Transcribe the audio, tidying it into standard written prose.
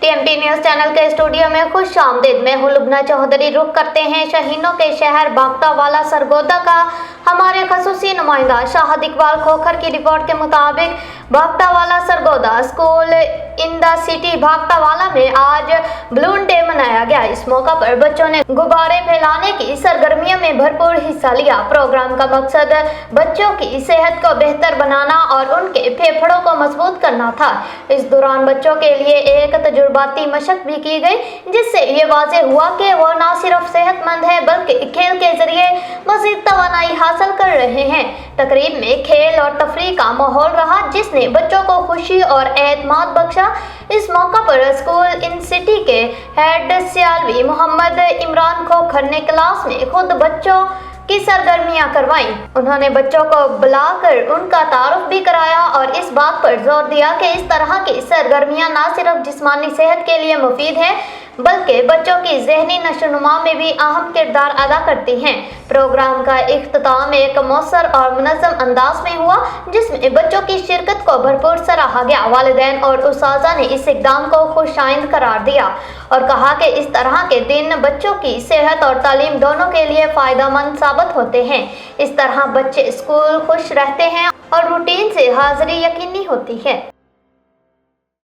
TMP news channel के studio में खुश आमदीद। मैं हूं लुबना चौधरी। रुख करते हैं शहीनों के शहर भागतावाला सरगोदा का। हमारे खसूसी नुमाइंदा शाहद इकबाल खोखर की रिपोर्ट के मुताबिक Bhagtanwala Sargodha school in the city Bhagtanwala में आज बलून डे मनाया गया। इस मौका पर बच्चों ने गुब्बारे फैलाने की सरगर्मियों में भरपूर हिस्सा लिया। प्रोग्राम का मकसद बच्चों की सेहत को बेहतर बनाना और उनके फेफड़ों को मजबूत करना था। इस दौरान बच्चों के लिए एक तजुर्बाती मशक भी की गई, जिससे ये वाज़ेह हुआ कि वो न सिर्फ सेहतमंद है बल्कि खेल के जरिए मज़ीद तवानाई हासिल कर रहे हैं। तकरीब में खेल और तफरीह का माहौल रहा, जिसने बच्चों को खुशी और एतमाद बख्शा। इस मौका पर स्कूल इन सिटी के हेड सियालवी मोहम्मद इमरान खोखर ने क्लास में खुद बच्चों की सरगर्मियां करवाईं। उन्होंने बच्चों को बुलाकर उनका तारुफ भी कराया और इस बात पर जोर दिया कि इस तरह की सरगर्मियां न सिर्फ जिस्मानी सेहत के लिए मुफीद हैं बल्कि बच्चों की ज़हनी नशोनुमा में भी अहम किरदार अदा करती हैं। प्रोग्राम का इख्तिताम एक मौसर और मुनज़्ज़म अंदाज में हुआ, जिसमें बच्चों की शिरकत को भरपूर सराहा गया। वालिदैन और उस्ताज़ा ने इस इक़दाम को खुशाइंद करार दिया और कहा कि इस तरह के दिन बच्चों की सेहत और तालीम दोनों के लिए फ़ायदेमंद साबित होते हैं। इस तरह बच्चे स्कूल खुश रहते हैं और रूटीन से हाज़िरी यकीनी होती है।